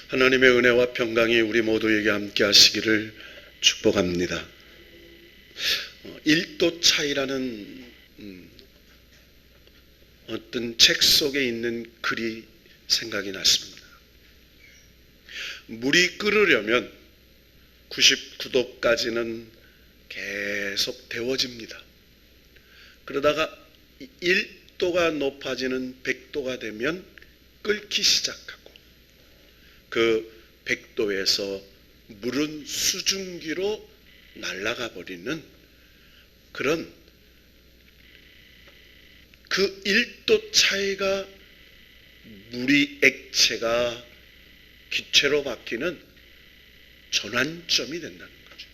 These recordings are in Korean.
하나님의 은혜와 평강이 우리 모두에게 함께 하시기를 축복합니다. 1도 차이라는 어떤 책 속에 있는 글이 생각이 났습니다. 물이 끓으려면 99도까지는 계속 데워집니다. 그러다가 1도가 높아지는 100도가 되면 끓기 시작하고 그 100도에서 물은 수증기로 날아가 버리는 그런 그 1도 차이가 물이 액체가 기체로 바뀌는 전환점이 된다는 거죠.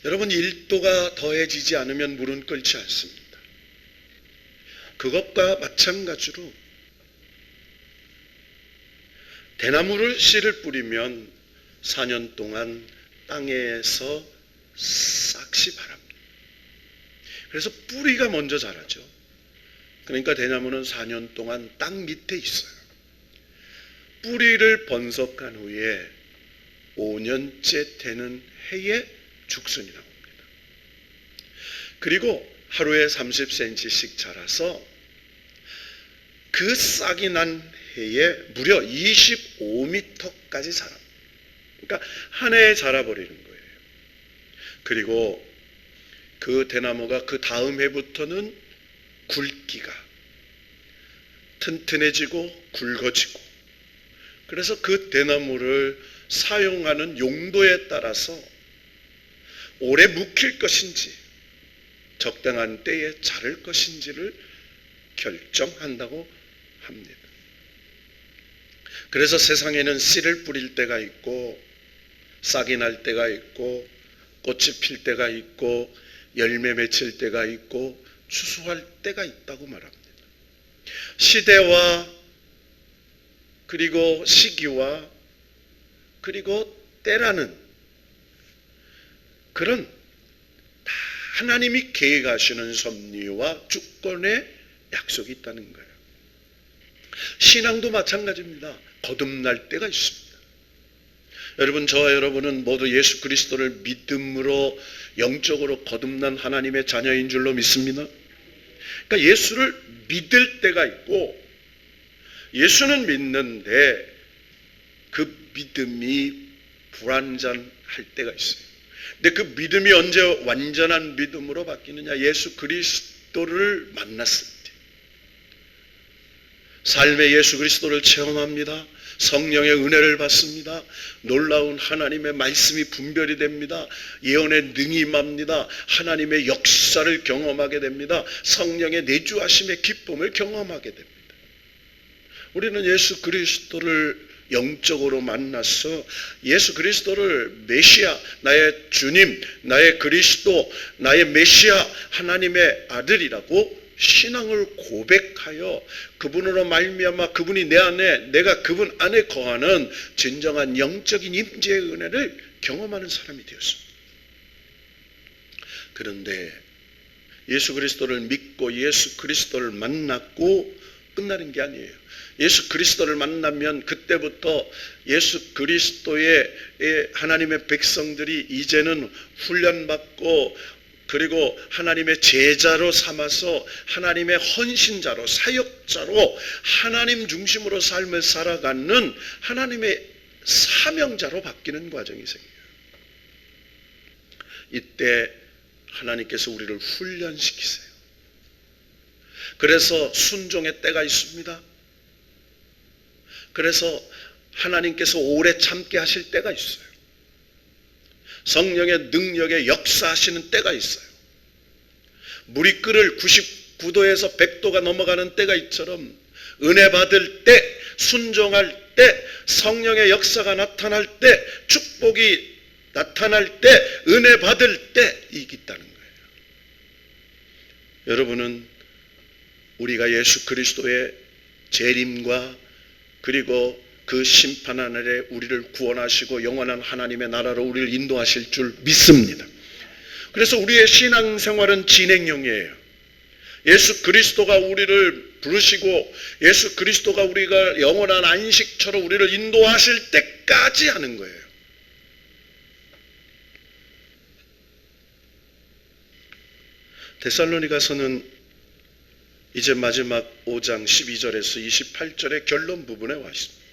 여러분, 1도가 더해지지 않으면 물은 끓지 않습니다. 그것과 마찬가지로 대나무를 씨를 뿌리면 4년 동안 땅에서 싹시 바랍니다. 그래서 뿌리가 먼저 자라죠. 그러니까 대나무는 4년 동안 땅 밑에 있어요. 뿌리를 번석한 후에 5년째 되는 해에 죽순이 나옵니다. 그리고 하루에 30cm씩 자라서 그 싹이 난 해에 무려 25m까지 자랍니다. 그러니까 한 해에 자라버리는 거예요. 그리고 그 대나무가 그 다음 해부터는 굵기가 튼튼해지고 굵어지고, 그래서 그 대나무를 사용하는 용도에 따라서 오래 묵힐 것인지 적당한 때에 자를 것인지를 결정한다고 합니다. 그래서 세상에는 씨를 뿌릴 때가 있고 싹이 날 때가 있고 꽃이 필 때가 있고 열매 맺힐 때가 있고 추수할 때가 있다고 말합니다. 시대와 그리고 시기와 그리고 때라는 그런 다 하나님이 계획하시는 섭리와 주권의 약속이 있다는 거예요. 신앙도 마찬가지입니다. 거듭날 때가 있습니다. 여러분, 저와 여러분은 모두 예수 그리스도를 믿음으로 영적으로 거듭난 하나님의 자녀인 줄로 믿습니다. 그러니까 예수를 믿을 때가 있고 예수는 믿는데 그 믿음이 불완전할 때가 있어요. 근데 그 믿음이 언제 완전한 믿음으로 바뀌느냐? 예수 그리스도를 만났을 때 삶의 예수 그리스도를 체험합니다. 성령의 은혜를 받습니다. 놀라운 하나님의 말씀이 분별이 됩니다. 예언의 능이 임합니다. 하나님의 역사를 경험하게 됩니다. 성령의 내주하심의 기쁨을 경험하게 됩니다. 우리는 예수 그리스도를 영적으로 만나서 예수 그리스도를 메시아, 나의 주님, 나의 그리스도, 나의 메시아, 하나님의 아들이라고 신앙을 고백하여 그분으로 말미암아 그분이 내 안에, 내가 그분 안에 거하는 진정한 영적인 임재의 은혜를 경험하는 사람이 되었습니다. 그런데 예수 그리스도를 믿고 예수 그리스도를 만났고 끝나는 게 아니에요. 예수 그리스도를 만나면 그때부터 예수 그리스도의 하나님의 백성들이 이제는 훈련받고 그리고 하나님의 제자로 삼아서 하나님의 헌신자로, 사역자로 하나님 중심으로 삶을 살아가는 하나님의 사명자로 바뀌는 과정이 생겨요. 이때 하나님께서 우리를 훈련시키세요. 그래서 순종의 때가 있습니다. 그래서 하나님께서 오래 참게 하실 때가 있어요. 성령의 능력에 역사하시는 때가 있어요. 물이 끓을 99도에서 100도가 넘어가는 때가 있처럼 은혜 받을 때, 순종할 때, 성령의 역사가 나타날 때, 축복이 나타날 때, 은혜 받을 때 있다는 거예요. 여러분은 우리가 예수 그리스도의 재림과 그리고 그 심판 하늘에 우리를 구원하시고 영원한 하나님의 나라로 우리를 인도하실 줄 믿습니다. 그래서 우리의 신앙생활은 진행형이에요. 예수 그리스도가 우리를 부르시고 예수 그리스도가 우리가 영원한 안식처로 우리를 인도하실 때까지 하는 거예요. 데살로니가서는 이제 마지막 5장 12절에서 28절의 결론 부분에 와 있습니다.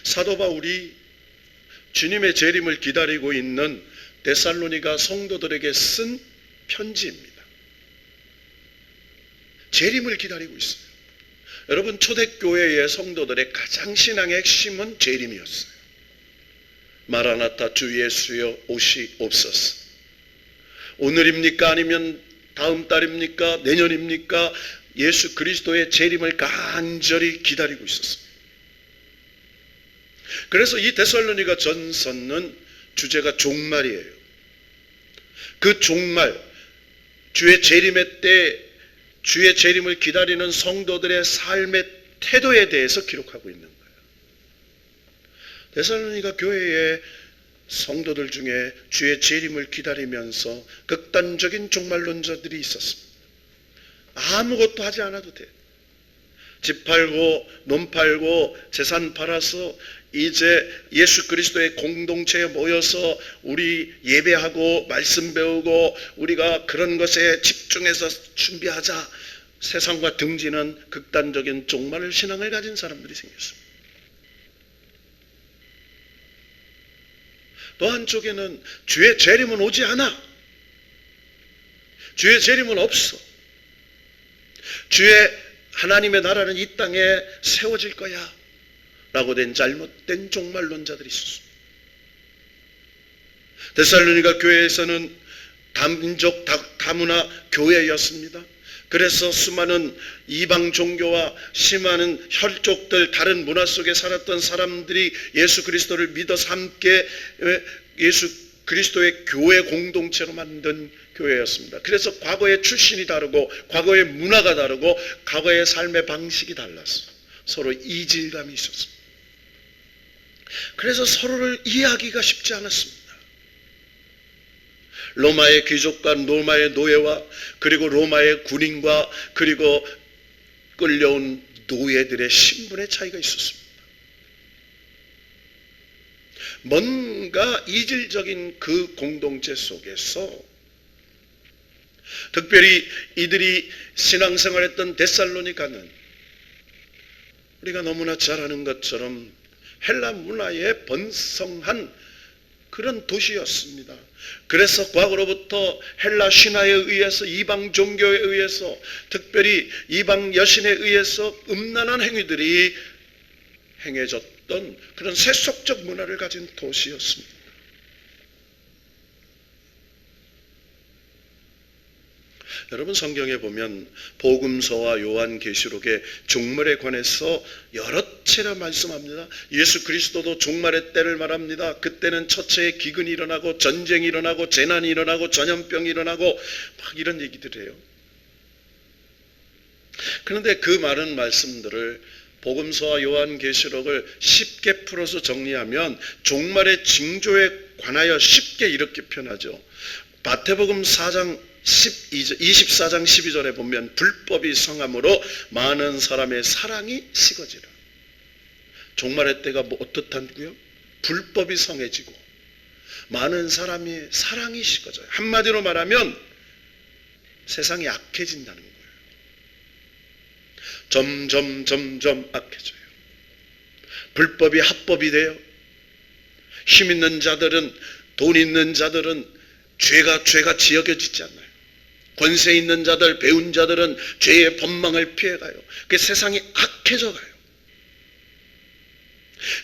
사도 바울이 주님의 재림을 기다리고 있는 데살로니가 성도들에게 쓴 편지입니다. 재림을 기다리고 있어요. 여러분, 초대교회의 성도들의 가장 신앙의 핵심은 재림이었어요. 마라나타 주 예수여 오시옵소서. 오늘입니까? 아니면 다음 달입니까? 내년입니까? 예수 그리스도의 재림을 간절히 기다리고 있었습니다. 그래서 이 데살로니가 전서는 주제가 종말이에요. 그 종말, 주의 재림의 때 주의 재림을 기다리는 성도들의 삶의 태도에 대해서 기록하고 있는 거예요. 데살로니가 교회의 성도들 중에 주의 재림을 기다리면서 극단적인 종말론자들이 있었습니다. 아무것도 하지 않아도 돼. 집 팔고 논 팔고 재산 팔아서 이제 예수 그리스도의 공동체에 모여서 우리 예배하고 말씀 배우고 우리가 그런 것에 집중해서 준비하자. 세상과 등지는 극단적인 종말 신앙을 가진 사람들이 생겼습니다. 또 한쪽에는 주의 재림은 오지 않아. 주의 재림은 없어. 주의 하나님의 나라는 이 땅에 세워질 거야 라고 된 잘못된 종말론자들이 있었습니다. 데살로니가 교회에서는 다민족 다문화 교회였습니다. 그래서 수많은 이방 종교와 심하는 혈족들, 다른 문화 속에 살았던 사람들이 예수 그리스도를 믿어서 함께 예수 그리스도의 교회 공동체로 만든 교회였습니다. 그래서 과거의 출신이 다르고 과거의 문화가 다르고 과거의 삶의 방식이 달랐어요. 서로 이질감이 있었습니다. 그래서 서로를 이해하기가 쉽지 않았습니다. 로마의 귀족과 로마의 노예와 그리고 로마의 군인과 그리고 끌려온 노예들의 신분의 차이가 있었습니다. 뭔가 이질적인 그 공동체 속에서 특별히 이들이 신앙생활했던 데살로니가는 우리가 너무나 잘 아는 것처럼 헬라 문화에 번성한 그런 도시였습니다. 그래서 과거로부터 헬라 신화에 의해서 이방 종교에 의해서 특별히 이방 여신에 의해서 음란한 행위들이 행해졌던 그런 세속적 문화를 가진 도시였습니다. 여러분, 성경에 보면 복음서와 요한계시록의 종말에 관해서 여러 차례 말씀합니다. 예수 그리스도도 종말의 때를 말합니다. 그때는 처처의 기근이 일어나고 전쟁이 일어나고 재난이 일어나고 전염병이 일어나고 막 이런 얘기들을 해요. 그런데 그 많은 말씀들을 복음서와 요한계시록을 쉽게 풀어서 정리하면 종말의 징조에 관하여 쉽게 이렇게 표현하죠. 마태복음 4장 24장 12절에 보면 불법이 성함으로 많은 사람의 사랑이 식어지라. 종말의 때가 뭐 어떻다고요? 불법이 성해지고 많은 사람의 사랑이 식어져요. 한마디로 말하면 세상이 악해진다는 거예요. 점점 악해져요. 불법이 합법이 돼요. 힘 있는 자들은, 돈 있는 자들은 죄가 여겨지지 않아요. 권세 있는 자들, 배운 자들은 죄의 법망을 피해가요. 그 세상이 악해져 가요.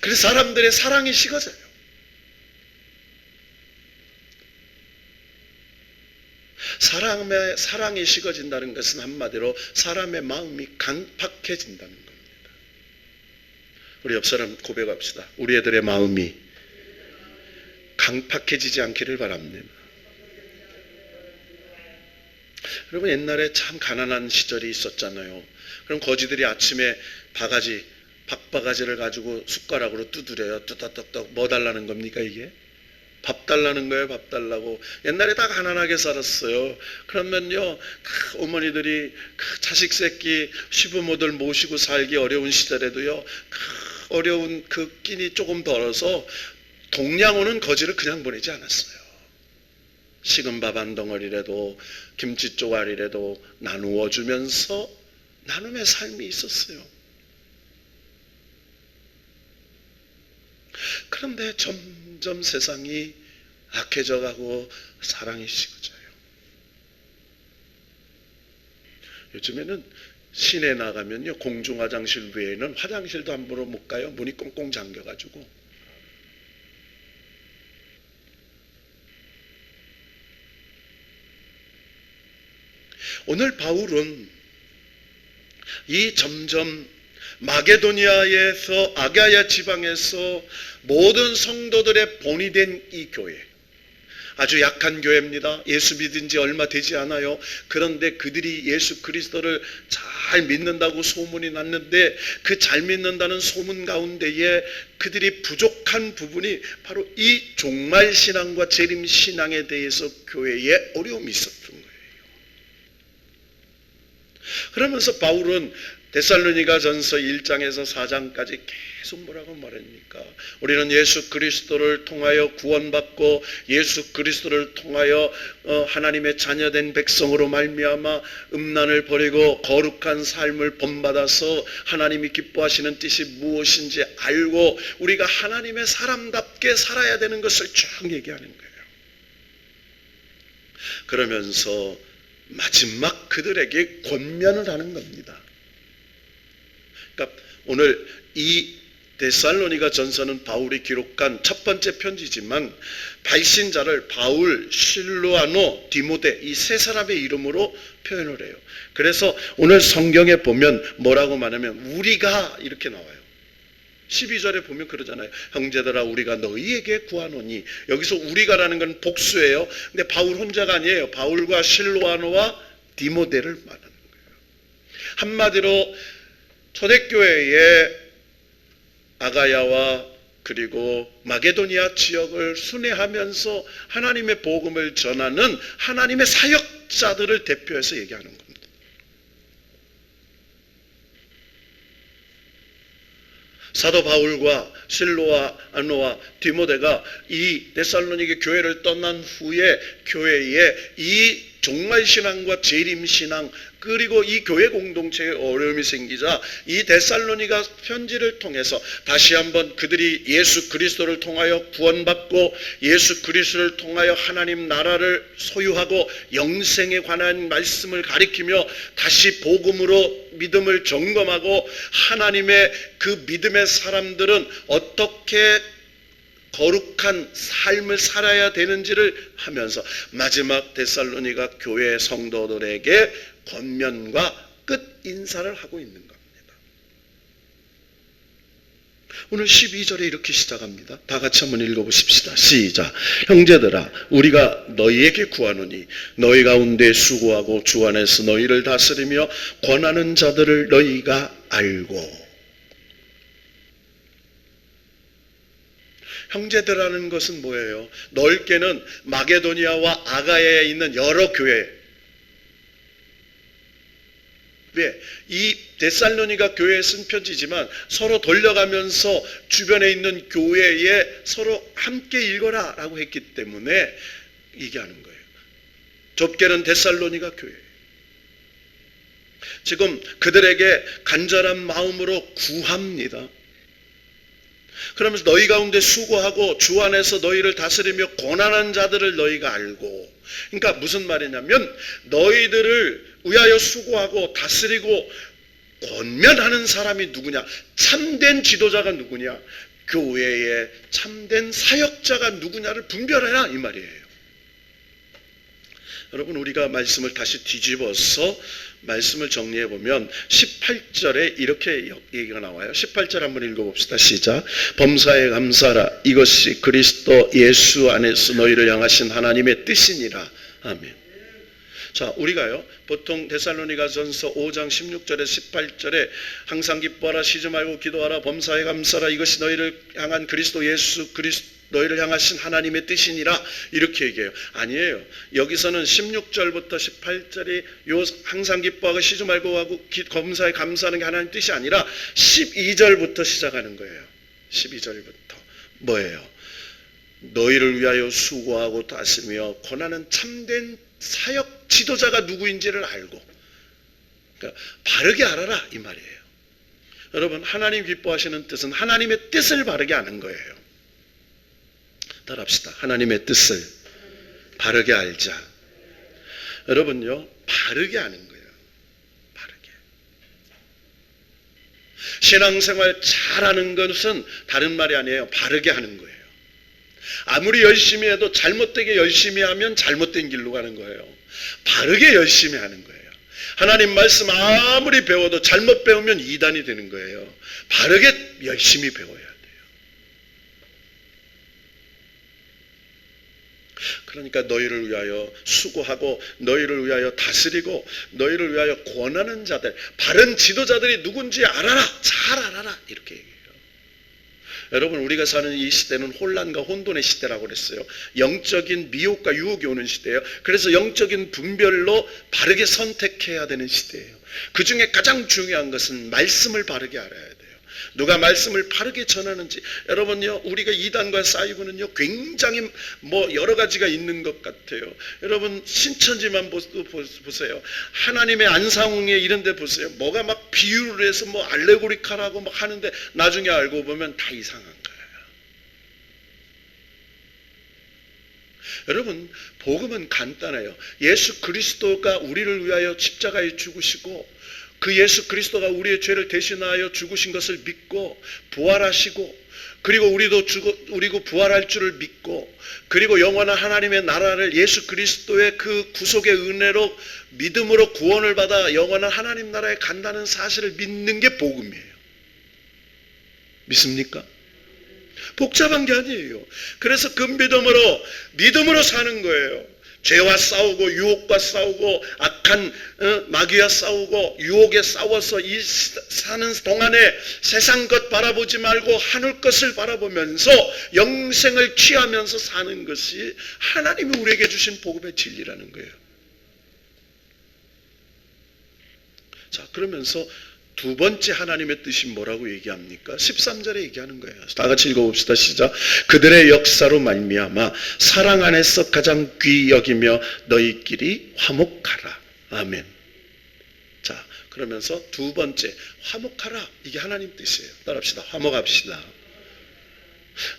그래서 사람들의 사랑이 식어져요. 사랑이 식어진다는 것은 한마디로 사람의 마음이 강팍해진다는 겁니다. 우리 옆 사람 고백합시다. 우리 애들의 마음이 강팍해지지 않기를 바랍니다. 여러분, 옛날에 참 가난한 시절이 있었잖아요. 그럼 거지들이 아침에 박바가지를 가지고 숟가락으로 두드려요. 뚜덕뚜덕 뭐 달라는 겁니까 이게? 밥 달라는 거예요. 밥 달라고. 옛날에 다 가난하게 살았어요. 그러면요, 어머니들이 자식 새끼 시부모들 모시고 살기 어려운 시절에도요, 어려운 그 끼니 조금 덜어서 동양오는 거지를 그냥 보내지 않았어요. 식은 밥 한 덩어리라도 김치 쪼가리라도 나누어 주면서 나눔의 삶이 있었어요. 그런데 점점 세상이 악해져 가고 사랑이 식어져요. 요즘에는 시내 나가면요, 공중화장실 외에는 화장실도 함부로 못 가요. 문이 꽁꽁 잠겨가지고. 오늘 바울은 이 점점 마게도니아에서 아가야 지방에서 모든 성도들의 본이 된 이 교회, 아주 약한 교회입니다. 예수 믿은 지 얼마 되지 않아요. 그런데 그들이 예수 그리스도를 잘 믿는다고 소문이 났는데 그 잘 믿는다는 소문 가운데에 그들이 부족한 부분이 바로 이 종말신앙과 재림신앙에 대해서 교회에 어려움이 있었던 거예요. 그러면서 바울은 데살로니가 전서 1장에서 4장까지 계속 뭐라고 말합니까? 우리는 예수 그리스도를 통하여 구원받고 예수 그리스도를 통하여 하나님의 자녀된 백성으로 말미암아 음란을 버리고 거룩한 삶을 본받아서 하나님이 기뻐하시는 뜻이 무엇인지 알고 우리가 하나님의 사람답게 살아야 되는 것을 쭉 얘기하는 거예요. 그러면서 마지막 그들에게 권면을 하는 겁니다. 그러니까 오늘 이 데살로니가 전서는 바울이 기록한 첫 번째 편지지만 발신자를 바울, 실로아노, 디모데 이 세 사람의 이름으로 표현을 해요. 그래서 오늘 성경에 보면 뭐라고 말하면 우리가 이렇게 나와요. 12절에 보면 그러잖아요. 형제들아 우리가 너희에게 구하노니, 여기서 우리가라는 건 복수예요. 근데 바울 혼자가 아니에요. 바울과 실로아노와 디모데를 말하는 거예요. 한마디로 초대교회의 아가야와 그리고 마게도니아 지역을 순회하면서 하나님의 복음을 전하는 하나님의 사역자들을 대표해서 얘기하는 겁니다. 사도 바울과 실로아노와 디모데가 이 데살로니게 교회를 떠난 후에 교회에 이 종말신앙과 재림신앙 그리고 이 교회 공동체에 어려움이 생기자 이 데살로니가 편지를 통해서 다시 한번 그들이 예수 그리스도를 통하여 구원받고 예수 그리스도를 통하여 하나님 나라를 소유하고 영생에 관한 말씀을 가리키며 다시 복음으로 믿음을 점검하고 하나님의 그 믿음의 사람들은 어떻게 거룩한 삶을 살아야 되는지를 하면서 마지막 데살로니가 교회 성도들에게 권면과 끝 인사를 하고 있는 겁니다. 오늘 12절에 이렇게 시작합니다. 다 같이 한번 읽어보십시다. 시작. 형제들아 우리가 너희에게 구하노니 너희 가운데 수고하고 주 안에서 너희를 다스리며 권하는 자들을 너희가 알고. 형제들이라는 것은 뭐예요? 넓게는 마게도니아와 아가야에 있는 여러 교회. 왜? 이 데살로니가 교회에 쓴 편지지만 서로 돌려가면서 주변에 있는 교회에 서로 함께 읽어라 라고 했기 때문에 얘기하는 거예요. 좁게는 데살로니가 교회. 지금 그들에게 간절한 마음으로 구합니다. 그러면서 너희 가운데 수고하고 주 안에서 너희를 다스리며 고난한 자들을 너희가 알고. 그러니까 무슨 말이냐면 너희들을 위하여 수고하고 다스리고 권면하는 사람이 누구냐? 참된 지도자가 누구냐? 교회의 참된 사역자가 누구냐를 분별해라 이 말이에요. 여러분 우리가 말씀을 다시 뒤집어서 말씀을 정리해 보면 18절에 이렇게 얘기가 나와요. 18절 한번 읽어봅시다. 시작. 범사에 감사하라. 이것이 그리스도 예수 안에서 너희를 향하신 하나님의 뜻이니라. 아멘. 자, 우리가요 보통 데살로니가전서 5장 16절에 18절에 항상 기뻐하라, 쉬지 말고 기도하라, 범사에 감사하라. 이것이 너희를 향한 그리스도 예수 그리스도 너희를 향하신 하나님의 뜻이니라 이렇게 얘기해요. 아니에요. 여기서는 16절부터 18절이 요 항상 기뻐하고 쉬지 말고 하고 검사에 감사하는 게 하나님 뜻이 아니라 12절부터 시작하는 거예요. 12절부터 뭐예요? 너희를 위하여 수고하고 다스며 권하는 참된 사역 지도자가 누구인지를 알고, 그러니까 바르게 알아라 이 말이에요. 여러분, 하나님 기뻐하시는 뜻은 하나님의 뜻을 바르게 아는 거예요. 따라합시다. 하나님의 뜻을 바르게 알자. 여러분요, 바르게 아는 거예요. 바르게. 신앙생활 잘하는 것은 다른 말이 아니에요. 바르게 하는 거예요. 아무리 열심히 해도 잘못되게 열심히 하면 잘못된 길로 가는 거예요. 바르게 열심히 하는 거예요. 하나님 말씀 아무리 배워도 잘못 배우면 이단이 되는 거예요. 바르게 열심히 배워야 돼요. 그러니까 너희를 위하여 수고하고 너희를 위하여 다스리고 너희를 위하여 권하는 자들, 바른 지도자들이 누군지 알아라. 잘 알아라. 이렇게 얘기해요. 여러분, 우리가 사는 이 시대는 혼란과 혼돈의 시대라고 그랬어요. 영적인 미혹과 유혹이 오는 시대예요. 그래서 영적인 분별로 바르게 선택해야 되는 시대예요. 그 중에 가장 중요한 것은 말씀을 바르게 알아야 돼요. 누가 말씀을 바르게 전하는지. 여러분요, 우리가 이단과 사이브는요 굉장히 여러 가지가 있는 것 같아요. 여러분, 신천지만 보세요. 하나님의 안상홍에 이런 데 보세요. 뭐가 막 비유를 해서 알레고리카라고 막 하는데 나중에 알고 보면 다 이상한 거예요. 여러분, 복음은 간단해요. 예수 그리스도가 우리를 위하여 십자가에 죽으시고 그 예수 그리스도가 우리의 죄를 대신하여 죽으신 것을 믿고 부활하시고, 그리고 우리도 부활할 줄을 믿고, 그리고 영원한 하나님의 나라를 예수 그리스도의 그 구속의 은혜로 믿음으로 구원을 받아 영원한 하나님 나라에 간다는 사실을 믿는 게 복음이에요. 믿습니까? 복잡한 게 아니에요. 그래서 그 믿음으로 사는 거예요. 죄와 싸우고 유혹과 싸우고 악한 마귀와 싸우고 유혹에 싸워서 이 사는 동안에 세상 것 바라보지 말고 하늘 것을 바라보면서 영생을 취하면서 사는 것이 하나님이 우리에게 주신 복음의 진리라는 거예요. 자, 그러면서 두 번째 하나님의 뜻이 뭐라고 얘기합니까? 13절에 얘기하는 거예요. 다 같이 읽어봅시다. 시작. 그들의 역사로 말미암아 사랑 안에서 가장 귀히 여기며 너희끼리 화목하라. 아멘. 자, 그러면서 두 번째 화목하라. 이게 하나님 뜻이에요. 따라합시다. 화목합시다.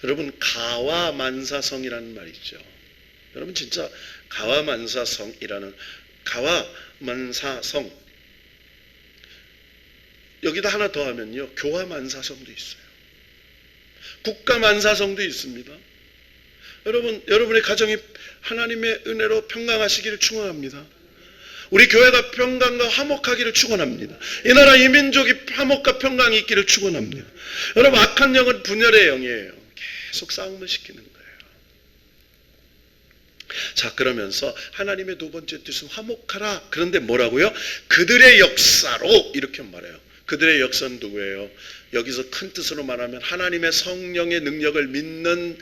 여러분, 가와만사성이라는 말이죠. 여러분, 진짜 가와만사성 여기다 하나 더 하면요, 교화만사성도 있어요. 국가만사성도 있습니다. 여러분의 가정이 하나님의 은혜로 평강하시기를 축원합니다. 우리 교회가 평강과 화목하기를 축원합니다. 이 나라 이 민족이 화목과 평강이 있기를 축원합니다. 여러분, 악한 영은 분열의 영이에요. 계속 싸움을 시키는 거예요. 자, 그러면서 하나님의 두 번째 뜻은 화목하라. 그런데 뭐라고요? 그들의 역사로 이렇게 말해요. 그들의 역사는 누구예요? 여기서 큰 뜻으로 말하면 하나님의 성령의 능력을 믿는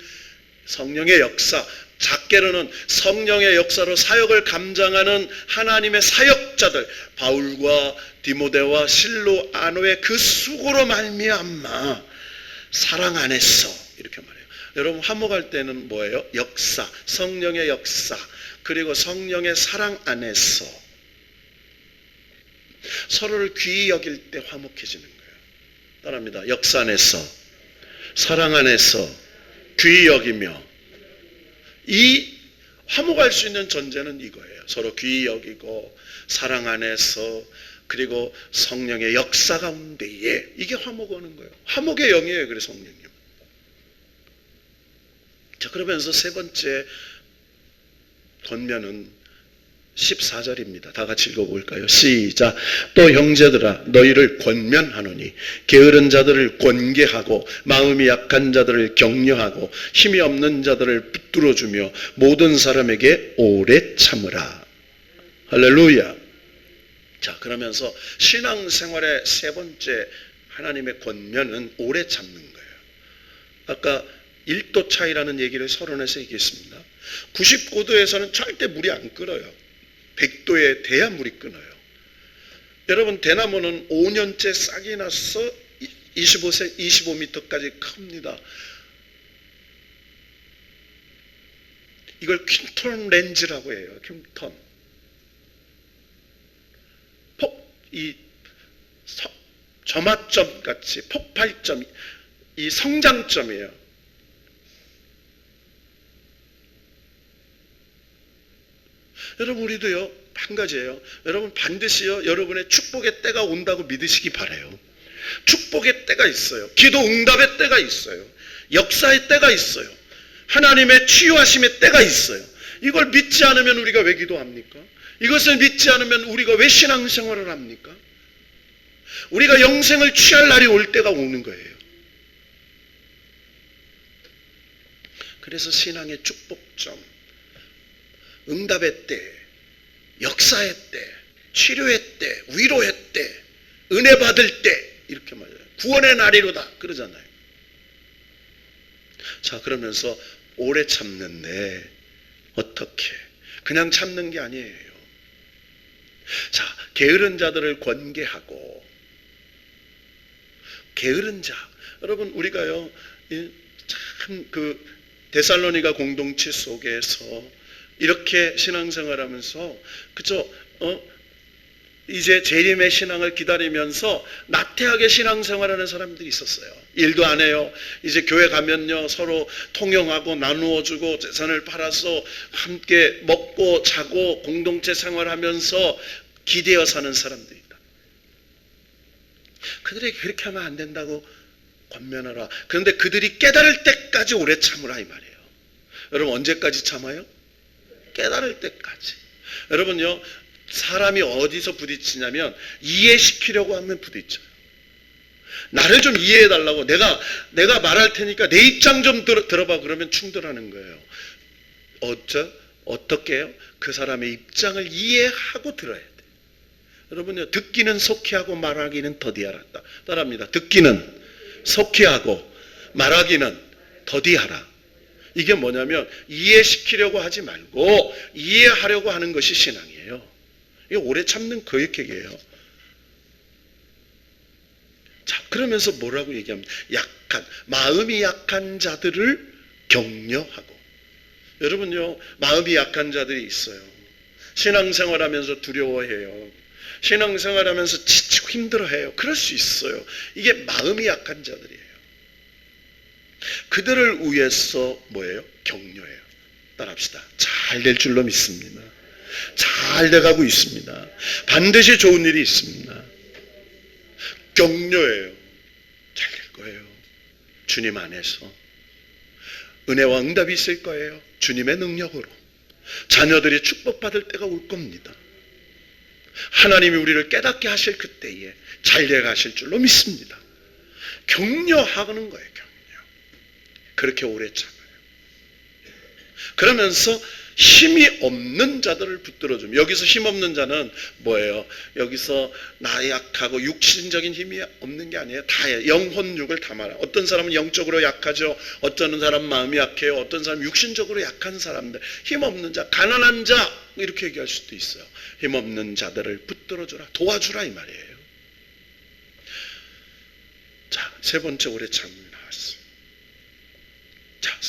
성령의 역사, 작게로는 성령의 역사로 사역을 감당하는 하나님의 사역자들, 바울과 디모데와 실로 아노의 그 수고로 말미암아 사랑 안에서 이렇게 말해요. 여러분, 화목할 때는 뭐예요? 역사, 성령의 역사, 그리고 성령의 사랑 안에서 서로를 귀히 여길 때 화목해지는 거예요. 따라합니다. 역사 안에서, 사랑 안에서 귀히 여기며. 이 화목할 수 있는 전제는 이거예요. 서로 귀히 여기고 사랑 안에서, 그리고 성령의 역사 가운데에, 이게 화목 오는 거예요. 화목의 영이에요. 그래서 성령님. 자, 그러면서 세 번째 권면은 14절입니다. 다 같이 읽어볼까요? 시작. 또 형제들아, 너희를 권면하노니 게으른 자들을 권계하고 마음이 약한 자들을 격려하고 힘이 없는 자들을 붙들어주며 모든 사람에게 오래 참으라. 할렐루야. 자, 그러면서 신앙생활의 세 번째 하나님의 권면은 오래 참는 거예요. 아까 1도 차이라는 얘기를 서론에서 얘기했습니다. 99도에서는 절대 물이 안 끓어요. 100도에 돼야 물이 끓어요. 여러분, 대나무는 5년째 싹이 나서 25m까지 큽니다. 이걸 퀸톤 렌즈라고 해요. 퀸톤. 점화점 같이 폭발점, 이 성장점이에요. 여러분, 우리도요, 한 가지예요. 여러분, 반드시요, 여러분의 축복의 때가 온다고 믿으시기 바라요. 축복의 때가 있어요. 기도 응답의 때가 있어요. 역사의 때가 있어요. 하나님의 치유하심의 때가 있어요. 이걸 믿지 않으면 우리가 왜 기도합니까? 이것을 믿지 않으면 우리가 왜 신앙생활을 합니까? 우리가 영생을 취할 날이 올 때가 오는 거예요. 그래서 신앙의 축복점, 응답의 때, 역사의 때, 치료의 때, 위로의 때, 은혜 받을 때, 이렇게 말해요. 구원의 날이로다 그러잖아요. 자, 그러면서 오래 참는데 어떻게? 그냥 참는 게 아니에요. 자, 게으른 자들을 권계하고, 게으른 자, 여러분, 우리가요, 참 데살로니가 공동체 속에서 이렇게 신앙생활하면서, 그죠? 이제 재림의 신앙을 기다리면서 나태하게 신앙생활하는 사람들이 있었어요. 일도 안 해요. 이제 교회 가면요, 서로 통용하고 나누어주고 재산을 팔아서 함께 먹고 자고 공동체 생활하면서 기대어 사는 사람들이 있다. 그들에게 그렇게 하면 안 된다고 권면하라. 그런데 그들이 깨달을 때까지 오래 참으라 이 말이에요. 여러분, 언제까지 참아요? 깨달을 때까지. 여러분요, 사람이 어디서 부딪히냐면 이해시키려고 하면 부딪혀요. 나를 좀 이해해달라고, 내가 말할 테니까 내 입장 좀 들어봐 그러면 충돌하는 거예요. 어떻게 해요? 그 사람의 입장을 이해하고 들어야 돼요. 여러분요, 듣기는 속히하고 말하기는 더디하라. 따라합니다. 듣기는 속히하고 말하기는 더디하라. 이게 뭐냐면 이해시키려고 하지 말고 이해하려고 하는 것이 신앙이에요. 이게 오래 참는 거역얘기예요. 자, 그러면서 뭐라고 얘기합니까? 마음이 약한 자들을 격려하고. 여러분요, 마음이 약한 자들이 있어요. 신앙생활하면서 두려워해요. 신앙생활하면서 지치고 힘들어해요. 그럴 수 있어요. 이게 마음이 약한 자들이에요. 그들을 위해서 뭐예요? 격려해요. 따라합시다. 잘 될 줄로 믿습니다. 잘 돼가고 있습니다. 반드시 좋은 일이 있습니다. 격려해요. 잘 될 거예요. 주님 안에서 은혜와 응답이 있을 거예요. 주님의 능력으로 자녀들이 축복받을 때가 올 겁니다. 하나님이 우리를 깨닫게 하실 그때에 잘 돼가실 줄로 믿습니다. 격려하는 거예요. 격려. 그렇게 오래 참아요. 그러면서 힘이 없는 자들을 붙들어줍니다. 여기서 힘 없는 자는 뭐예요? 여기서 나약하고 육신적인 힘이 없는 게 아니에요. 다예요. 영혼육을 다 말해요. 어떤 사람은 영적으로 약하죠. 어떤 사람은 마음이 약해요. 어떤 사람은 육신적으로 약한 사람들, 힘 없는 자, 가난한 자, 이렇게 얘기할 수도 있어요. 힘 없는 자들을 붙들어주라, 도와주라 이 말이에요. 자, 세 번째 오래 참음이 나왔어요. 자,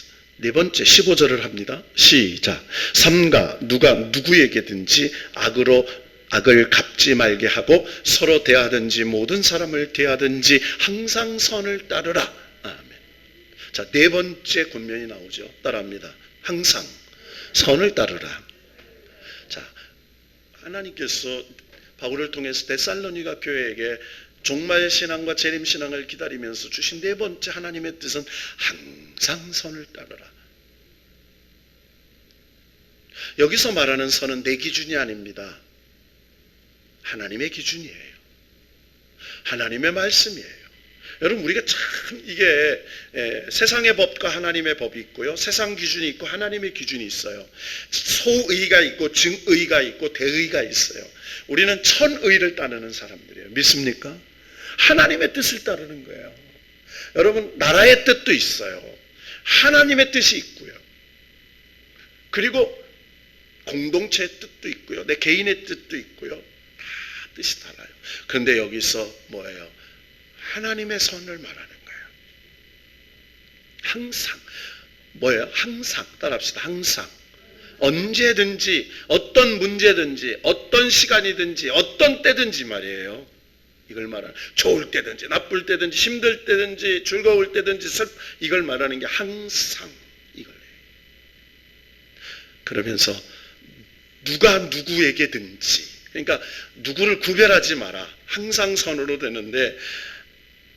네 번째 15절을 합니다. 시작. 삼가 누가 누구에게든지 악을 갚지 말게 하고 서로 대하든지 모든 사람을 대하든지 항상 선을 따르라. 아멘. 자, 네 번째 권면이 나오죠. 따라합니다. 항상 선을 따르라. 자, 하나님께서 바울을 통해서 데살로니가 교회에게 종말 신앙과 재림 신앙을 기다리면서 주신 네 번째 하나님의 뜻은 항상 선을 따르라. 여기서 말하는 선은 내 기준이 아닙니다. 하나님의 기준이에요. 하나님의 말씀이에요. 여러분, 우리가 참 이게 세상의 법과 하나님의 법이 있고요. 세상 기준이 있고 하나님의 기준이 있어요. 소의가 있고 증의가 있고 대의가 있어요. 우리는 천의를 따르는 사람들이에요. 믿습니까? 하나님의 뜻을 따르는 거예요. 여러분, 나라의 뜻도 있어요. 하나님의 뜻이 있고요. 그리고 공동체의 뜻도 있고요. 내 개인의 뜻도 있고요. 다 뜻이 달라요. 그런데 여기서 뭐예요? 하나님의 선을 말하는 거예요. 항상. 뭐예요? 항상. 따라합시다. 항상. 언제든지, 어떤 문제든지, 어떤 시간이든지, 어떤 때든지 말이에요. 이걸 말하는, 좋을 때든지, 나쁠 때든지, 힘들 때든지, 즐거울 때든지, 이걸 말하는 게 항상 이걸래요. 그러면서 누가 누구에게든지, 그러니까 누구를 구별하지 마라. 항상 선으로 되는데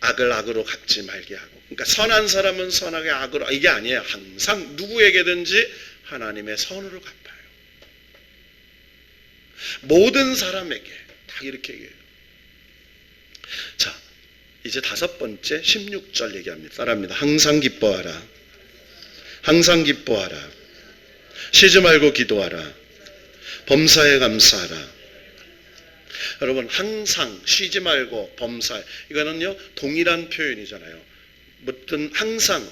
악을 악으로 갚지 말게 하고, 그러니까 선한 사람은 선하게 악으로, 이게 아니에요. 항상 누구에게든지 하나님의 선으로 갚아요. 모든 사람에게 다 이렇게 얘기해요. 자, 이제 5번째 16절 얘기합니다. 따라합니다. 항상 기뻐하라. 항상 기뻐하라. 쉬지 말고 기도하라. 범사에 감사하라. 여러분, 항상 쉬지 말고 범사에, 이거는요 동일한 표현이잖아요. 무튼 항상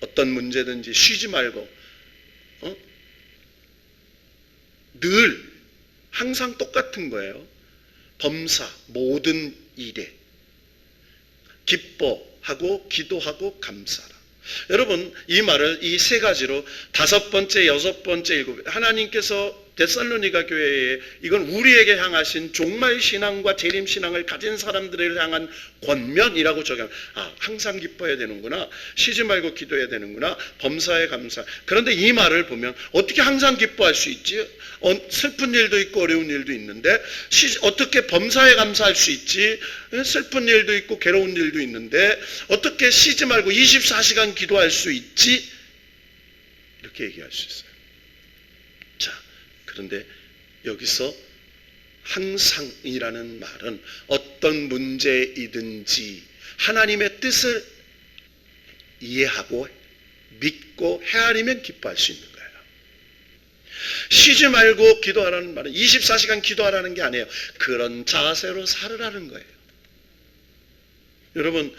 어떤 문제든지 쉬지 말고, 늘 항상 똑같은 거예요. 범사, 모든 일에 기뻐하고 기도하고 감사하라. 여러분, 이 말을 이 3가지로 5번째, 6번째, 7번째, 하나님께서 데살로니가 교회에 이건 우리에게 향하신 종말 신앙과 재림 신앙을 가진 사람들을 향한 권면이라고 적용합니다. 항상 기뻐해야 되는구나. 쉬지 말고 기도해야 되는구나. 범사에 감사. 그런데 이 말을 보면 어떻게 항상 기뻐할 수 있지? 슬픈 일도 있고 어려운 일도 있는데 어떻게 범사에 감사할 수 있지? 슬픈 일도 있고 괴로운 일도 있는데 어떻게 쉬지 말고 24시간 기도할 수 있지? 이렇게 얘기할 수 있어요. 자, 그런데 여기서 항상이라는 말은 어떤 문제이든지 하나님의 뜻을 이해하고 믿고 헤아리면 기뻐할 수 있는 거예요. 쉬지 말고 기도하라는 말은 24시간 기도하라는 게 아니에요. 그런 자세로 살으라는 거예요. 여러분,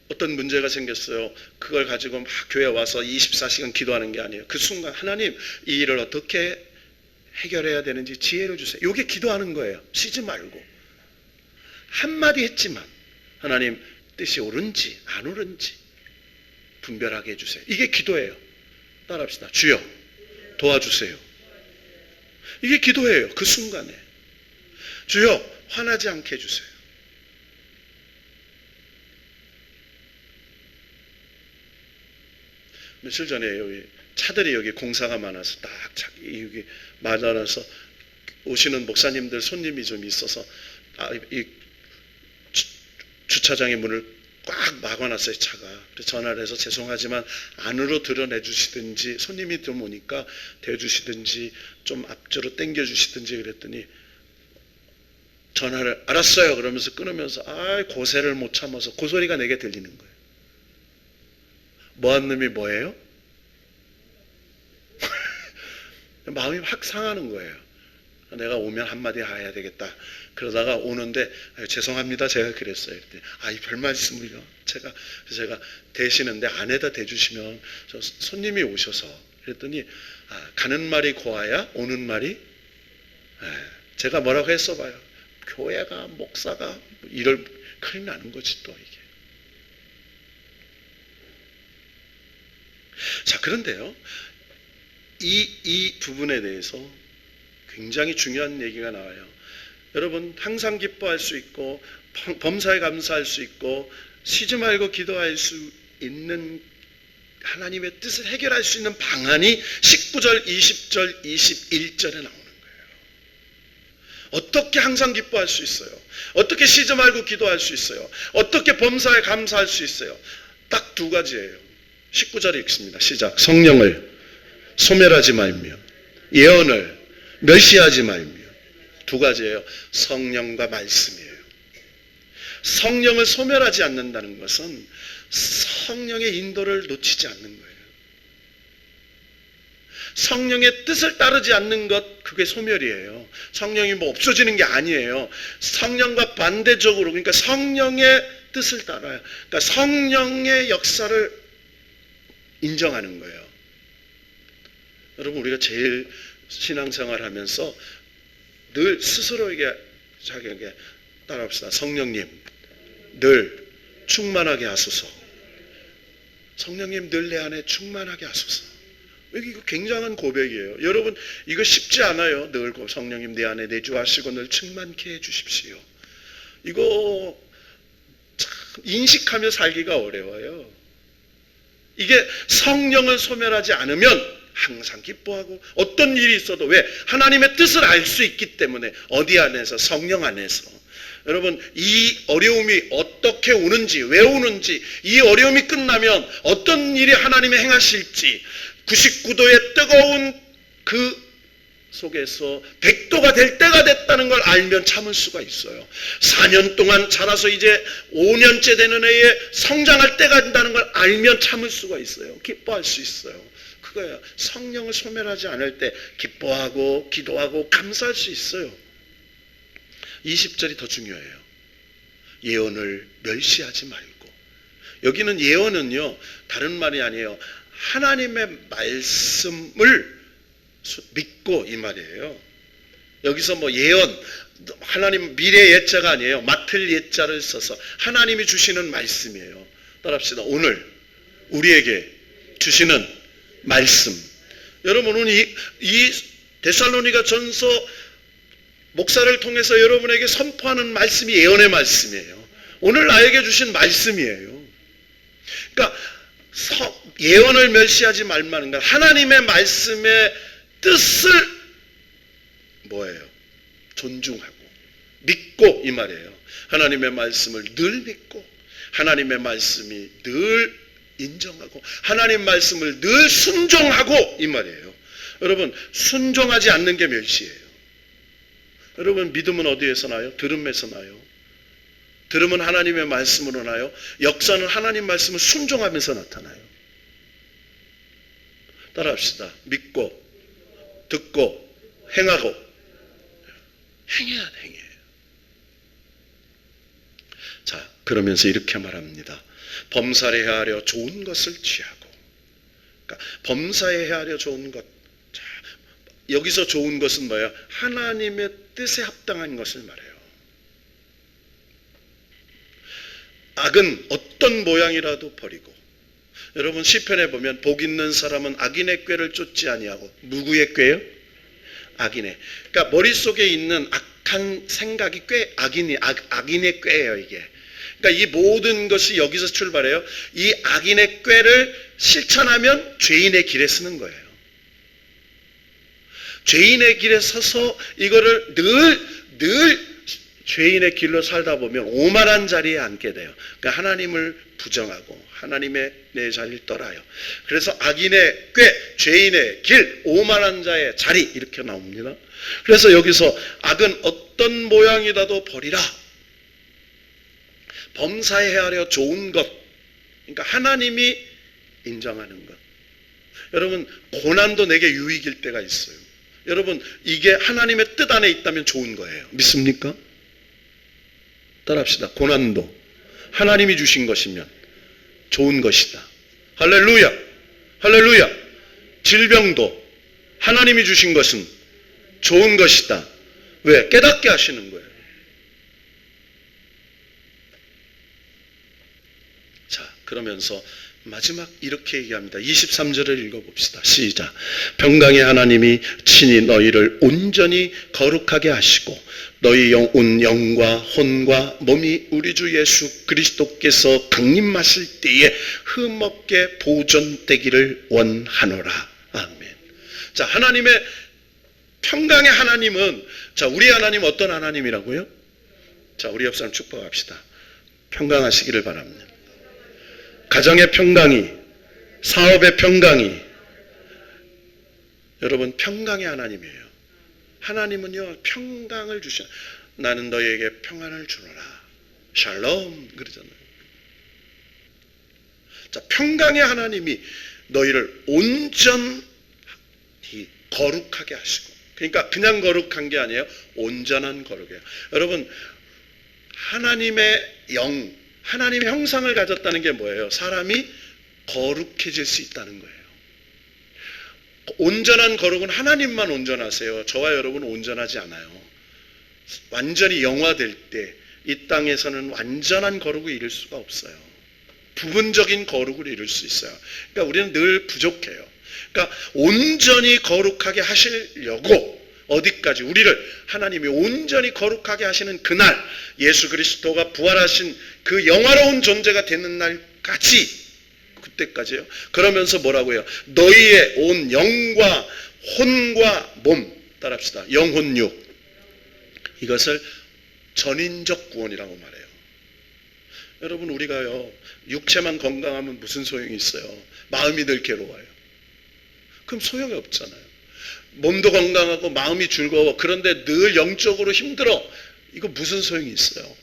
어떤 문제가 생겼어요. 그걸 가지고 막 교회 와서 24시간 기도하는 게 아니에요. 그 순간 하나님, 이 일을 어떻게 해결해야 되는지 지혜를 주세요. 이게 기도하는 거예요. 쉬지 말고. 한마디 했지만 하나님 뜻이 옳은지 안 옳은지 분별하게 해주세요. 이게 기도예요. 따라합시다. 주여 도와주세요. 이게 기도예요. 그 순간에. 주여 화나지 않게 해주세요. 며칠 전에 여기 차들이 여기 공사가 많아서 딱 여기 많아서 오시는 목사님들 손님이 좀 있어서 이 주차장의 문을 꽉 막아놨어요. 차가. 그래서 전화를 해서 죄송하지만 안으로 드러내 주시든지 손님이 좀 오니까 대주시든지 좀 앞으로 당겨 주시든지 그랬더니 전화를 알았어요 그러면서 끊으면서 고세를 못 참아서 그 소리가 내게 들리는 거예요. 뭐한 놈이 뭐예요? 마음이 확 상하는 거예요. 내가 오면 한마디 해야 되겠다. 그러다가 오는데 죄송합니다. 제가 그랬어요. 별 말씀을요. 제가 대시는데 안에다 대주시면 저 손님이 오셔서 그랬더니 가는 말이 고와야 오는 말이 제가 뭐라고 했어 봐요. 교회가 목사가 이럴 큰일 나는 거지 또 이게. 자, 그런데요. 이 부분에 대해서 굉장히 중요한 얘기가 나와요. 여러분, 항상 기뻐할 수 있고 범사에 감사할 수 있고 쉬지 말고 기도할 수 있는 하나님의 뜻을 해결할 수 있는 방안이 19절, 20절, 21절에 나오는 거예요. 어떻게 항상 기뻐할 수 있어요? 어떻게 쉬지 말고 기도할 수 있어요? 어떻게 범사에 감사할 수 있어요? 딱 2가지예요. 19절에 읽습니다. 시작. 성령을 소멸하지 말며 예언을 멸시하지 말며. 2가지예요. 성령과 말씀이에요. 성령을 소멸하지 않는다는 것은 성령의 인도를 놓치지 않는 거예요. 성령의 뜻을 따르지 않는 것, 그게 소멸이에요. 성령이 없어지는 게 아니에요. 성령과 반대적으로, 그러니까 성령의 뜻을 따라요. 그러니까 성령의 역사를 인정하는 거예요. 여러분, 우리가 제일 신앙생활 하면서 늘 스스로에게 자기에게 따라합시다. 성령님 늘 충만하게 하소서. 성령님 늘 내 안에 충만하게 하소서. 이거 굉장한 고백이에요. 여러분, 이거 쉽지 않아요. 늘 성령님 내 안에 내주하시고 늘 충만케 해주십시오. 이거 참 인식하며 살기가 어려워요. 이게 성령을 소멸하지 않으면 항상 기뻐하고 어떤 일이 있어도, 왜? 하나님의 뜻을 알 수 있기 때문에. 어디 안에서? 성령 안에서. 여러분, 이 어려움이 어떻게 오는지, 왜 오는지, 이 어려움이 끝나면 어떤 일이 하나님이 행하실지, 99도의 뜨거운 그 속에서 100도가 될 때가 됐다는 걸 알면 참을 수가 있어요. 4년 동안 자라서 이제 5년째 되는 해에 성장할 때가 된다는 걸 알면 참을 수가 있어요. 기뻐할 수 있어요. 그거예요. 성령을 소멸하지 않을 때 기뻐하고 기도하고 감사할 수 있어요. 20절이 더 중요해요. 예언을 멸시하지 말고. 여기는 예언은요, 다른 말이 아니에요. 하나님의 말씀을 믿고, 이 말이에요. 여기서 뭐 예언, 하나님 미래 예자가 아니에요. 맡을 예자를 써서 하나님이 주시는 말씀이에요. 따라합시다. 오늘 우리에게 주시는 말씀. 여러분은 이 데살로니가 전서 목사를 통해서 여러분에게 선포하는 말씀이 예언의 말씀이에요. 오늘 나에게 주신 말씀이에요. 그러니까 예언을 멸시하지 말라는 건 하나님의 말씀의 뜻을 뭐예요? 존중하고 믿고, 이 말이에요. 하나님의 말씀을 늘 믿고, 하나님의 말씀이 늘 인정하고, 하나님 말씀을 늘 순종하고, 이 말이에요. 여러분, 순종하지 않는 게 멸시예요. 여러분, 믿음은 어디에서 나요? 들음에서 나요. 들음은 하나님의 말씀으로 나요. 역사는 하나님 말씀을 순종하면서 나타나요. 따라합시다. 믿고, 듣고, 행하고. 행해야 행해요. 자, 그러면서 이렇게 말합니다. 범사에 헤아려 좋은 것을 취하고. 그러니까 범사에 헤아려 좋은 것. 자, 여기서 좋은 것은 뭐예요? 하나님의 뜻에 합당한 것을 말해요. 악은 어떤 모양이라도 버리고. 여러분, 시편에 보면 복 있는 사람은 악인의 꾀를 쫓지 아니하고. 누구의 꾀요? 악인의. 그러니까 머릿속에 있는 악한 생각이 악인의 꾀예요, 이게. 그러니까 이 모든 것이 여기서 출발해요. 이 악인의 꾀를 실천하면 죄인의 길에 서는 거예요. 죄인의 길에 서서 이거를 늘 죄인의 길로 살다 보면 오만한 자리에 앉게 돼요. 그러니까 하나님을 부정하고 하나님의 내 자리를 떠나요. 그래서 악인의 꾀, 죄인의 길, 오만한 자의 자리, 이렇게 나옵니다. 그래서 여기서 악은 어떤 모양이라도 버리라. 범사에 헤아려 좋은 것, 그러니까 하나님이 인정하는 것. 여러분, 고난도 내게 유익일 때가 있어요. 여러분, 이게 하나님의 뜻 안에 있다면 좋은 거예요. 믿습니까? 따라합시다. 고난도 하나님이 주신 것이면 좋은 것이다. 할렐루야. 할렐루야. 질병도 하나님이 주신 것은 좋은 것이다. 왜? 깨닫게 하시는 거예요. 자, 그러면서 마지막 이렇게 얘기합니다. 23절을 읽어봅시다. 시작. 평강의 하나님이 친히 너희를 온전히 거룩하게 하시고 너희 영과 혼과 몸이 우리 주 예수 그리스도께서 강림하실 때에 흠없게 보존되기를 원하노라. 아멘. 자, 하나님의 평강의 하나님은, 자, 우리 하나님 어떤 하나님이라고요? 자, 우리 옆 사람 축복합시다. 평강하시기를 바랍니다. 가정의 평강이, 사업의 평강이, 여러분, 평강의 하나님이에요. 하나님은요, 평강을 주시는, 나는 너희에게 평안을 주노라. 샬롬 그러잖아요. 자, 평강의 하나님이 너희를 온전히 거룩하게 하시고, 그러니까 그냥 거룩한 게 아니에요. 온전한 거룩이에요. 여러분, 하나님의 영, 하나님의 형상을 가졌다는 게 뭐예요? 사람이 거룩해질 수 있다는 거예요. 온전한 거룩은 하나님만 온전하세요. 저와 여러분은 온전하지 않아요. 완전히 영화될 때 이 땅에서는 완전한 거룩을 이룰 수가 없어요. 부분적인 거룩을 이룰 수 있어요. 그러니까 우리는 늘 부족해요. 그러니까 온전히 거룩하게 하시려고 어디까지 우리를 하나님이 온전히 거룩하게 하시는 그날, 예수 그리스도가 부활하신 그 영화로운 존재가 되는 날까지, 그때까지요. 그러면서 뭐라고 해요? 너희의 온 영과 혼과 몸, 따라합시다. 영혼육, 이것을 전인적 구원이라고 말해요. 여러분, 우리가요 육체만 건강하면 무슨 소용이 있어요? 마음이 늘 괴로워요. 그럼 소용이 없잖아요. 몸도 건강하고 마음이 즐거워. 그런데 늘 영적으로 힘들어. 이거 무슨 소용이 있어요?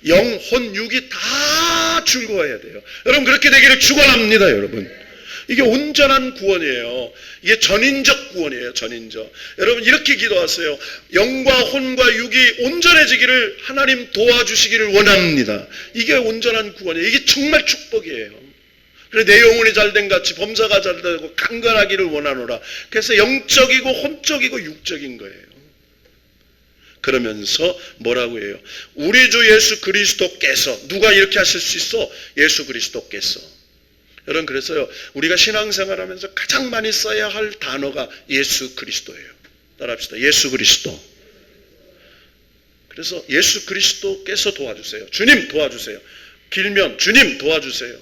영, 혼, 육이 다 즐거워야 돼요. 여러분, 그렇게 되기를 축원합니다, 여러분. 이게 온전한 구원이에요. 이게 전인적 구원이에요. 전인적. 여러분, 이렇게 기도하세요. 영과 혼과 육이 온전해지기를 하나님 도와주시기를 원합니다. 이게 온전한 구원이에요. 이게 정말 축복이에요. 그래, 내 영혼이 잘된 같이 범사가 잘되고 강건하기를 원하노라. 그래서 영적이고 혼적이고 육적인 거예요. 그러면서 뭐라고 해요? 우리 주 예수 그리스도께서, 누가 이렇게 하실 수 있어? 예수 그리스도께서. 여러분, 그래서요 우리가 신앙생활하면서 가장 많이 써야 할 단어가 예수 그리스도예요. 따라합시다. 예수 그리스도. 그래서 예수 그리스도께서 도와주세요. 주님 도와주세요. 길면 주님 도와주세요.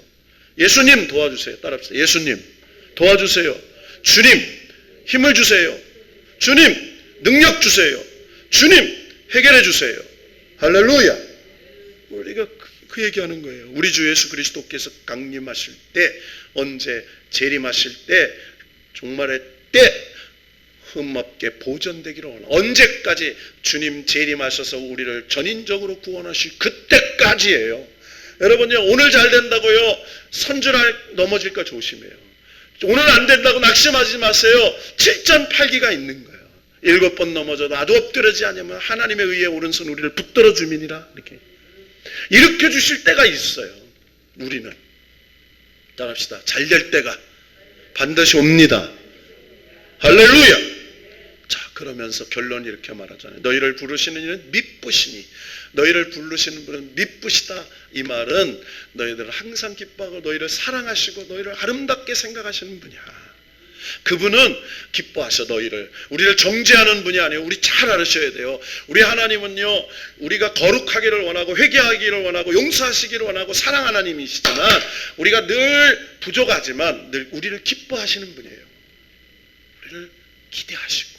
예수님 도와주세요. 따라합시다. 예수님 도와주세요. 주님 힘을 주세요. 주님 능력 주세요. 주님 해결해 주세요. 할렐루야. 우리가 그 얘기하는 거예요. 우리 주 예수 그리스도께서 강림하실 때, 언제 재림하실 때, 종말의 때 흠없게 보존되기를 원합니다. 언제까지? 주님 재림하셔서 우리를 전인적으로 구원하실 그때까지예요. 여러분요, 오늘 잘 된다고요 선줄할 넘어질까 조심해요. 오늘 안 된다고 낙심하지 마세요. 7.8기가 있는 거예요. 7번 넘어져도 아주 엎드려지 않으면 하나님의 의에 오른손 우리를 붙들어 주민이라, 이렇게 일으켜 주실 때가 있어요. 우리는 따라합시다. 잘 될 때가 반드시 옵니다. 할렐루야. 자, 그러면서 결론이 이렇게 말하잖아요. 너희를 부르시는 이는 미쁘시니, 너희를 부르시는 분은 미쁘시다. 이 말은 너희들을 항상 기뻐하고 너희를 사랑하시고 너희를 아름답게 생각하시는 분이야. 그분은 기뻐하셔. 너희를, 우리를 정죄하는 분이 아니에요. 우리 잘 알으셔야 돼요. 우리 하나님은요 우리가 거룩하기를 원하고 회개하기를 원하고 용서하시기를 원하고 사랑 하나님이시지만, 우리가 늘 부족하지만 늘 우리를 기뻐하시는 분이에요. 우리를 기대하시고,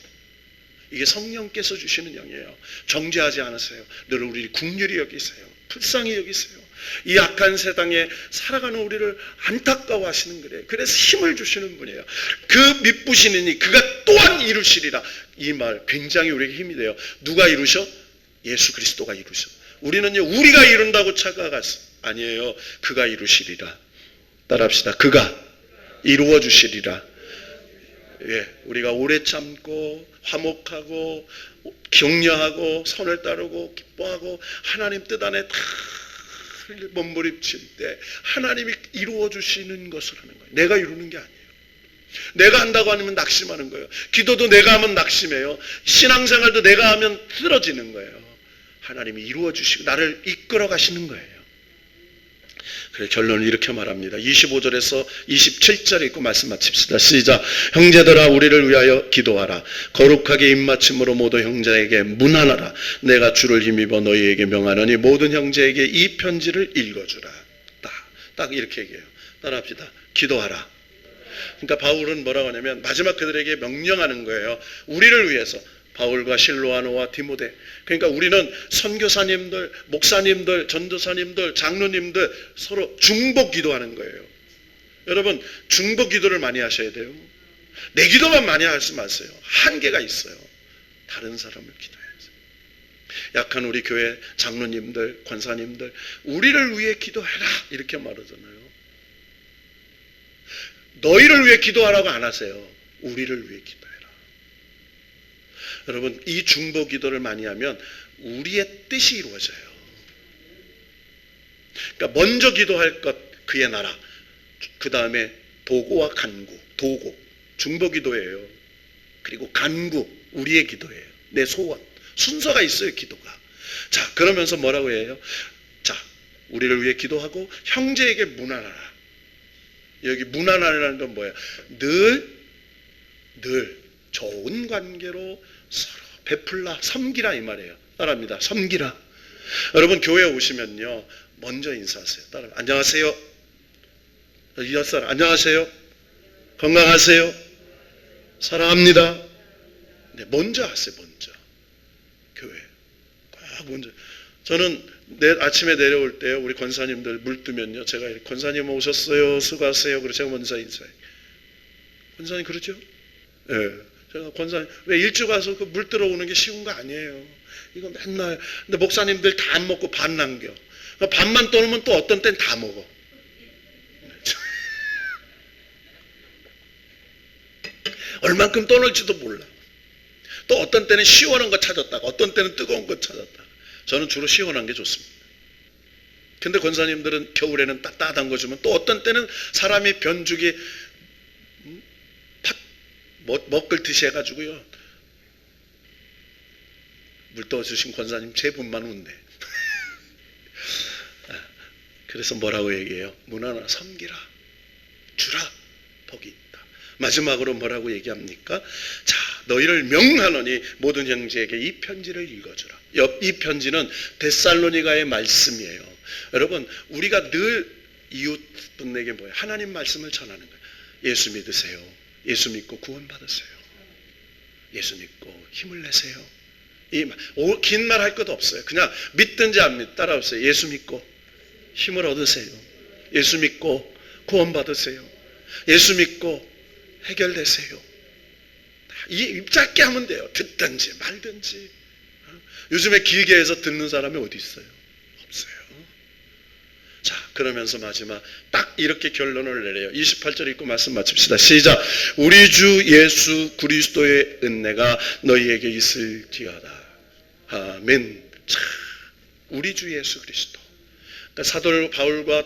이게 성령께서 주시는 영이에요. 정죄하지 않으세요. 늘 우리를 긍휼히 여기세요. 불쌍히 여기세요. 이 악한 세상에 살아가는 우리를 안타까워하시는 거예요. 그래서 힘을 주시는 분이에요. 그 미쁘시니 그가 또한 이루시리라. 이 말 굉장히 우리에게 힘이 돼요. 누가 이루셔? 예수 그리스도가 이루셔. 우리는요 우리가 이룬다고 착각하세요. 아니에요. 그가 이루시리라. 따라합시다. 그가 이루어 주시리라. 예, 우리가 오래 참고 화목하고 격려하고 선을 따르고 기뻐하고 하나님 뜻 안에 다 몸부림칠 때 하나님이 이루어 주시는 것을 하는 거예요. 내가 이루는 게 아니에요. 내가 한다고 하면 낙심하는 거예요. 기도도 내가 하면 낙심해요. 신앙생활도 내가 하면 쓰러지는 거예요. 하나님이 이루어 주시고 나를 이끌어 가시는 거예요. 그래, 결론을 이렇게 말합니다. 25절에서 27절 읽고 말씀 마칩시다. 시작. 형제들아 우리를 위하여 기도하라. 거룩하게 입맞춤으로 모두 형제에게 문안하라. 내가 주를 힘입어 너희에게 명하노니 모든 형제에게 이 편지를 읽어주라. 딱 이렇게 얘기해요. 따라합시다. 기도하라. 그러니까 바울은 뭐라고 하냐면 마지막 그들에게 명령하는 거예요. 우리를 위해서. 바울과 실로아노와 디모데. 그러니까 우리는 선교사님들, 목사님들, 전도사님들, 장로님들 서로 중보 기도하는 거예요. 여러분, 중보 기도를 많이 하셔야 돼요. 내 기도만 많이 하지 마세요. 한계가 있어요. 다른 사람을 기도해야죠. 약한 우리 교회 장로님들, 권사님들, 우리를 위해 기도해라 이렇게 말하잖아요. 너희를 위해 기도하라고 안 하세요. 우리를 위해 기도해라. 여러분, 이 중보 기도를 많이 하면 우리의 뜻이 이루어져요. 그러니까 먼저 기도할 것 그의 나라, 그 다음에 도고와 간구, 도고 중보기도예요. 그리고 간구 우리의 기도예요. 내 소원, 순서가 있어요. 기도가. 자, 그러면서 뭐라고 해요? 자, 우리를 위해 기도하고 형제에게 문안하라. 여기 문안하라는 건 뭐예요? 늘 좋은 관계로 서로 베풀라, 섬기라 이 말이에요. 따라합니다. 섬기라. 여러분 교회 오시면요, 먼저 인사하세요. 따라 안녕하세요. 옆사람 안녕하세요. 건강하세요. 사랑합니다. 네, 먼저 하세요. 먼저. 교회 꼭 먼저. 저는 아침에 내려올 때요, 우리 권사님들 물 뜨면요, 제가 권사님 오셨어요, 수고하세요. 그래서 제가 먼저 인사해요. 권사님 그러죠? 예. 네. 제가 권사님 왜 일찍 와서 그 물 들어오는 게 쉬운 거 아니에요. 이거 맨날. 근데 목사님들 다 안 먹고 반 남겨. 반만 떠놓으면 또 어떤 땐 다 먹어. 얼만큼 떠놓을지도 몰라. 또 어떤 때는 시원한 거 찾았다가 어떤 때는 뜨거운 거 찾았다가. 저는 주로 시원한 게 좋습니다. 근데 권사님들은 겨울에는 따뜻한 거 주면 또 어떤 때는 사람이 변죽이 먹글듯이 해가지고요, 물 떠주신 권사님 세 분만 웃네. 그래서 뭐라고 얘기해요? 문안하라, 섬기라, 주라, 복이 있다. 마지막으로 뭐라고 얘기합니까? 자, 너희를 명하노니 모든 형제에게 이 편지를 읽어주라. 이 편지는 데살로니가의 말씀이에요. 여러분, 우리가 늘 이웃분에게 뭐예요? 하나님 말씀을 전하는 거예요. 예수 믿으세요. 예수 믿고 구원받으세요. 예수 믿고 힘을 내세요. 긴 말 할 것도 없어요. 그냥 믿든지 안 믿든지 따라오세요. 예수 믿고 힘을 얻으세요. 예수 믿고 구원받으세요. 예수 믿고 해결되세요. 짧게 하면 돼요. 듣든지 말든지. 요즘에 길게 해서 듣는 사람이 어디 있어요? 없어요. 자, 그러면서 마지막 딱 이렇게 결론을 내려요. 28절 읽고 말씀 마칩시다. 시작. 우리 주 예수 그리스도의 은혜가 너희에게 있을지어다. 아멘. 자, 우리 주 예수 그리스도. 그러니까 사도 바울과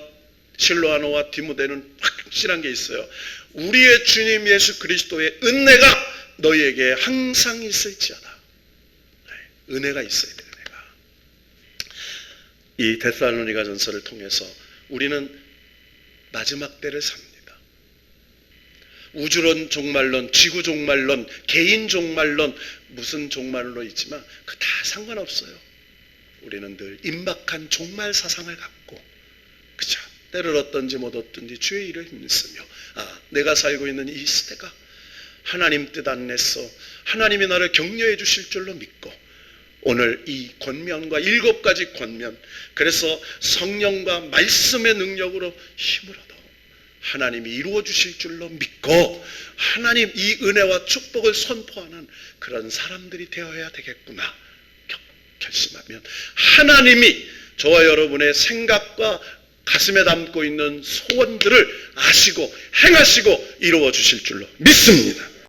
실로아노와 디모데는 확실한 게 있어요. 우리의 주님 예수 그리스도의 은혜가 너희에게 항상 있을지어다. 네, 은혜가 있어야 돼. 은혜가. 이 데살로니가 전서를 통해서 우리는 마지막 때를 삽니다. 우주론 종말론, 지구 종말론, 개인 종말론, 무슨 종말로 있지만 그 다 상관없어요. 우리는 늘 임박한 종말 사상을 갖고, 그죠? 때를 얻든지 못 얻든지 주의 일을 힘쓰며, 내가 살고 있는 이 시대가 하나님 뜻 안에서 하나님이 나를 격려해 주실 줄로 믿고, 오늘 이 권면과 7가지 권면, 그래서 성령과 말씀의 능력으로 힘을 얻어 하나님이 이루어 주실 줄로 믿고 하나님 이 은혜와 축복을 선포하는 그런 사람들이 되어야 되겠구나 결심하면, 하나님이 저와 여러분의 생각과 가슴에 담고 있는 소원들을 아시고 행하시고 이루어 주실 줄로 믿습니다.